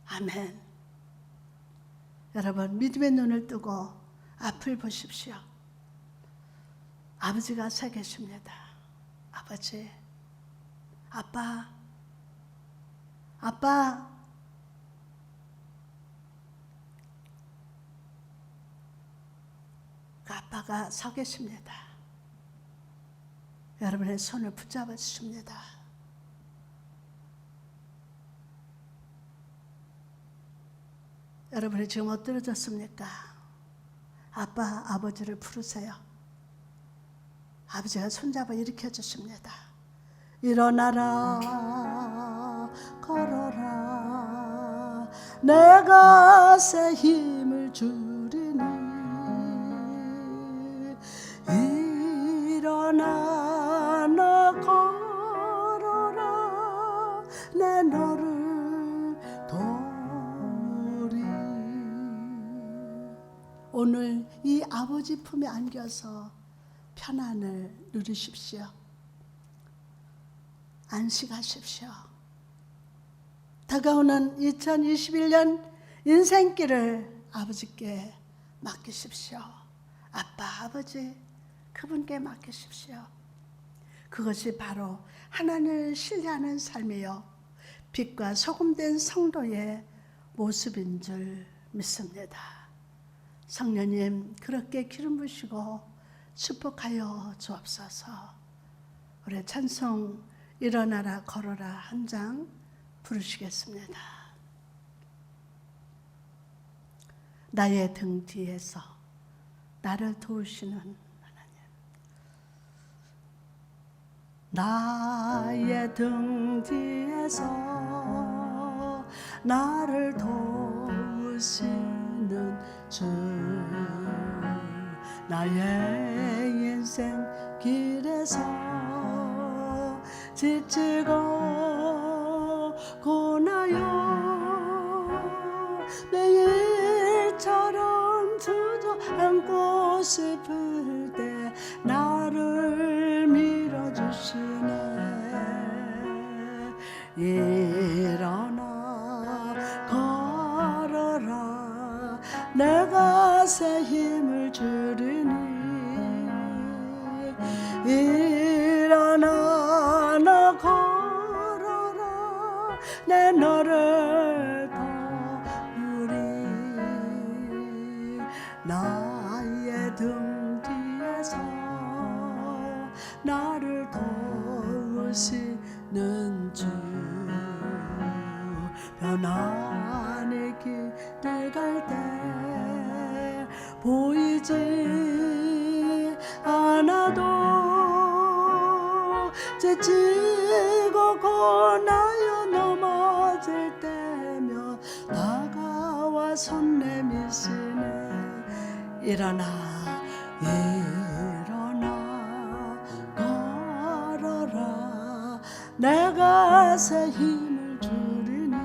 아멘. 여러분, 믿음의 눈을 뜨고 앞을 보십시오. 아버지가 서 계십니다. 아버지, 아빠, 그 아빠가 서 계십니다. 여러분의 손을 붙잡아 주십니다. 여러분이 지금 엎드려졌습니까? 아빠, 아버지를 부르세요. 아버지가 손잡아 일으켜 주십니다. 일어나라, 걸어라, 내가 새 힘을 주리니. 일어나, 너 걸어라, 내 너를 도우리. 오늘 이 아버지 품에 안겨서 편안을 누리십시오. 안식하십시오. 다가오는 2021년 인생길을 아버지께 맡기십시오. 아빠, 아버지, 그분께 맡기십시오. 그것이 바로 하나님을 신뢰하는 삶이요, 빛과 소금된 성도의 모습인 줄 믿습니다. 성령님, 그렇게 기름 부으시고 축복하여 주옵소서. 우리 찬송 일어나라 걸어라 한 장 부르시겠습니다. 나의 등 뒤에서 나를 도우시는 하나님, 나의 등 뒤에서 나를 도우시는 주, 나의 인생 길에서 지치고 고나요 매일처럼 주저앉고 싶을 때 나를 밀어주시네. 일어나 걸어라, 내가 새 힘을 주리니. 일어나 너 걸어라, 내 너를 도우리. 나의 등 뒤에서 나를 도우시는 주, 편안히 길을 갈 때 보이지 않아도 지치고 고나여 넘어질 때며 다가와 손 내미시네. 일어나, 일어나 걸어라, 내가 새 힘을 주리니.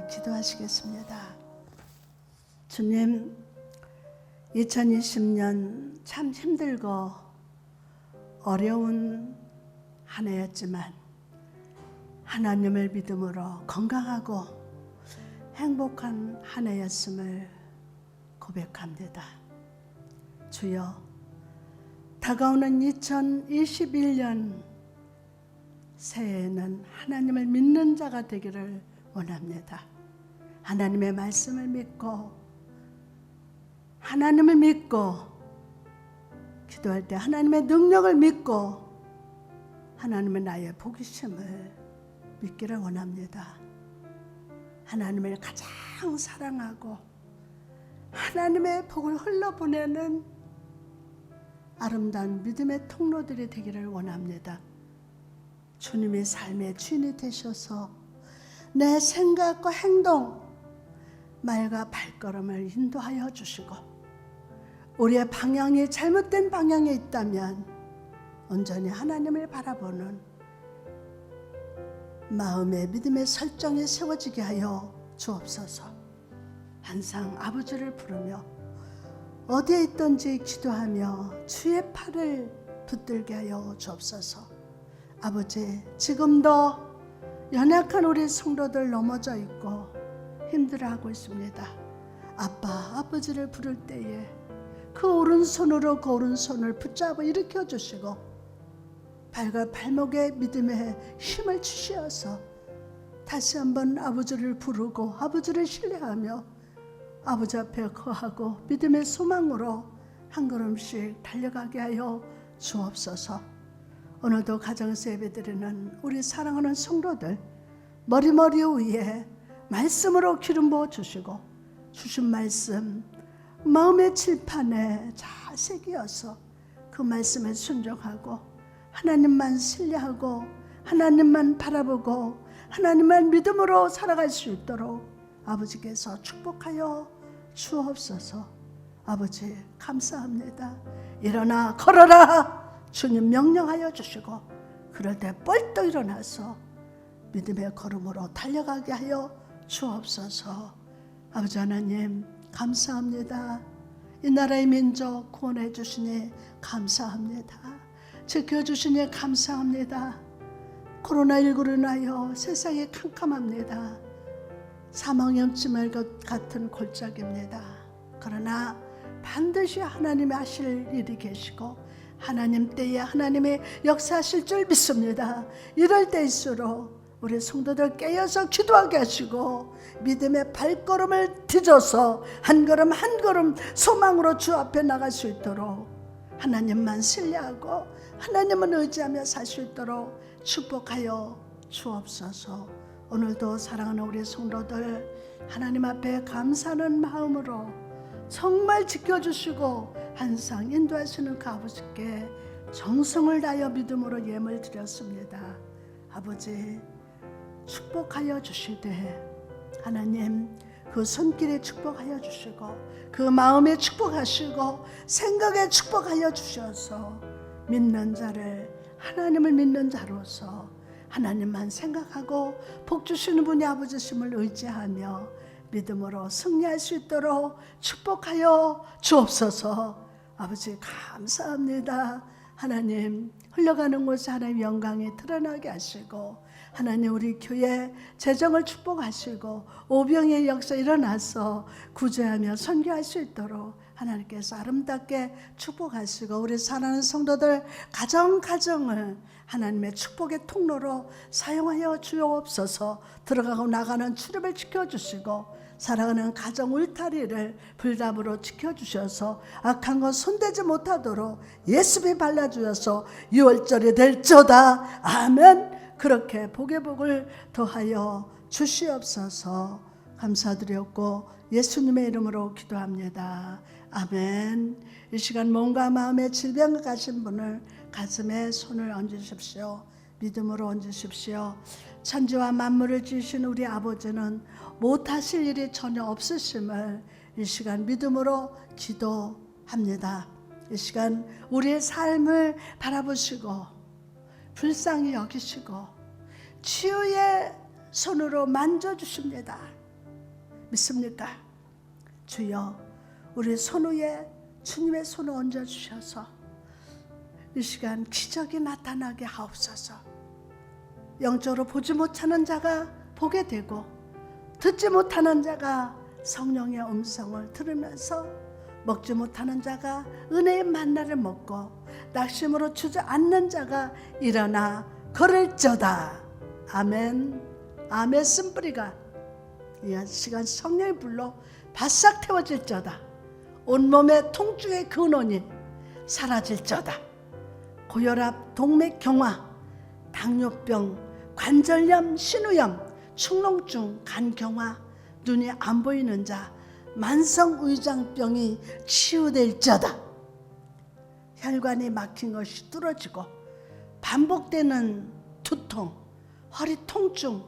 기도하시겠습니다. 주님, 2020년 참 힘들고 어려운 한 해였지만 하나님을 믿음으로 건강하고 행복한 한 해였음을 고백합니다. 주여, 다가오는 2021년 새해에는 하나님을 믿는 자가 되기를 원합니다. 하나님의 말씀을 믿고 하나님을 믿고 기도할 때 하나님의 능력을 믿고 하나님의 나의 복이심을 믿기를 원합니다. 하나님을 가장 사랑하고 하나님의 복을 흘러보내는 아름다운 믿음의 통로들이 되기를 원합니다. 주님이 삶의 주인이 되셔서 내 생각과 행동, 말과 발걸음을 인도하여 주시고 우리의 방향이 잘못된 방향에 있다면 온전히 하나님을 바라보는 마음의 믿음의 설정이 세워지게 하여 주옵소서. 항상 아버지를 부르며 어디에 있든지 기도하며 주의 팔을 붙들게 하여 주옵소서. 아버지, 지금도 연약한 우리 성도들 넘어져 있고 힘들어하고 있습니다. 아버지를 부를 때에 그 오른손으로 그 오른손을 붙잡아 일으켜 주시고 발과 발목에 믿음의 힘을 주시어서 다시 한번 아버지를 부르고 아버지를 신뢰하며 아버지 앞에 거하고 믿음의 소망으로 한 걸음씩 달려가게 하여 주옵소서. 오늘도 가정에서 예배드리는 우리 사랑하는 성도들 머리 위에 말씀으로 기름 부어 주시고 주신 말씀 마음의 칠판에 잘 새기어서 그 말씀에 순종하고 하나님만 신뢰하고 하나님만 바라보고 하나님만 믿음으로 살아갈 수 있도록 아버지께서 축복하여 주옵소서. 아버지 감사합니다. 일어나 걸어라 주님 명령하여 주시고 그럴 때 벌떡 일어나서 믿음의 걸음으로 달려가게 하여 주옵소서. 아버지 하나님 감사합니다. 이 나라의 민족 구원해 주시니 감사합니다. 지켜주시니 감사합니다. 코로나19로 인하여 세상이 캄캄합니다. 사망이 없지 말 것 같은 골짜기입니다. 그러나 반드시 하나님이 하실 일이 계시고 하나님 때에 하나님의 역사하실 줄 믿습니다. 이럴 때일수록 우리 성도들 깨어서 기도하게 하시고 믿음의 발걸음을 뒤져서 한 걸음 한 걸음 소망으로 주 앞에 나갈 수 있도록 하나님만 신뢰하고 하나님을 의지하며 살 수 있도록 축복하여 주옵소서. 오늘도 사랑하는 우리 성도들 하나님 앞에 감사하는 마음으로 정말 지켜주시고 항상 인도하시는 그 아버지께 정성을 다하여 믿음으로 예물 드렸습니다. 아버지 축복하여 주시되 하나님 그 손길에 축복하여 주시고 그 마음에 축복하시고 생각에 축복하여 주셔서 믿는 자를 하나님을 믿는 자로서 하나님만 생각하고 복 주시는 분이 아버지심을 의지하며 믿음으로 승리할 수 있도록 축복하여 주옵소서. 아버지 감사합니다. 하나님 흘러가는 곳에 하나님 영광이 드러나게 하시고 하나님 우리 교회 재정을 축복하시고 오병의 역사 일어나서 구제하며 선교할 수 있도록 하나님께서 아름답게 축복하시고 우리 사랑하는 성도들 가정을 하나님의 축복의 통로로 사용하여 주옵소서. 들어가고 나가는 출입을 지켜주시고 사랑하는 가정 울타리를 불담으로 지켜주셔서 악한 것 손대지 못하도록 예수비 발라주셔서 6월절이 될지어다. 아멘. 그렇게 복의 복을 더하여 주시옵소서. 감사드렸고 예수님의 이름으로 기도합니다. 아멘. 이 시간 몸과 마음의 질병을 가신 분을 가슴에 손을 얹으십시오. 믿음으로 얹으십시오. 천지와 만물을 지으신 우리 아버지는 못하실 일이 전혀 없으심을 이 시간 믿음으로 기도합니다. 이 시간 우리의 삶을 바라보시고 불쌍히 여기시고 치유의 손으로 만져주십니다. 믿습니까? 주여, 우리 손 위에 주님의 손을 얹어주셔서 이 시간 기적이 나타나게 하옵소서. 영적으로 보지 못하는 자가 보게 되고 듣지 못하는 자가 성령의 음성을 들으면서 먹지 못하는 자가 은혜의 만나를 먹고 낙심으로 주저앉는 자가 일어나 걸을저다. 아멘. 아멘 쓴뿌리가 이 시간 성령의 불로 바싹 태워질저다. 온몸의 통증의 근원이 사라질저다. 고혈압, 동맥경화, 당뇨병, 관절염, 신우염, 축농증, 간경화, 눈이 안 보이는 자, 만성의장병이 치유될저다. 혈관이 막힌 것이 뚫어지고 반복되는 두통, 허리 통증,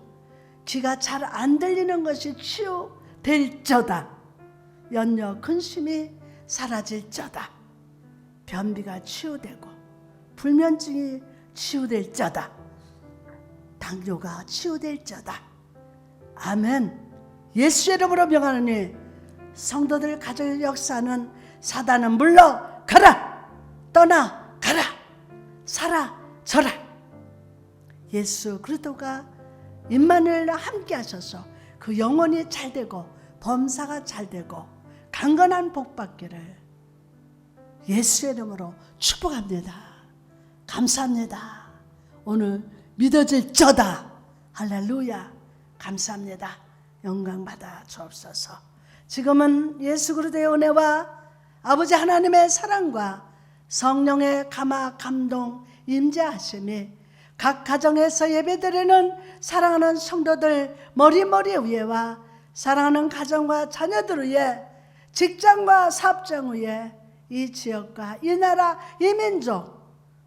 귀가 잘 안 들리는 것이 치유될저다. 연뇨, 근심이 사라질저다. 변비가 치유되고 불면증이 치유될저다. 당뇨가 치유될저다. 아멘. 예수 이름으로 명하노니 성도들 가정의 역사는 사단은 물러가라, 떠나가라, 사라져라. 예수 그리스도가 임마누엘과 함께 하셔서 그 영혼이 잘되고 범사가 잘되고 강건한 복 받기를 예수의 이름으로 축복합니다. 감사합니다. 오늘 믿어질저다. 할렐루야. 감사합니다. 영광 받아 주옵소서. 지금은 예수 그리스도의 은혜와 아버지 하나님의 사랑과 성령의 감화 감동 임재하심이 각 가정에서 예배드리는 사랑하는 성도들 머리머리 위에와 사랑하는 가정과 자녀들 위에, 직장과 사업장 위에, 이 지역과 이 나라 이 민족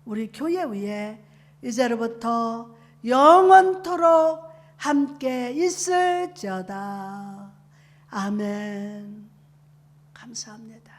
우리 교회 위에 이제로부터 영원토록 함께 있을지어다. 아멘. 감사합니다.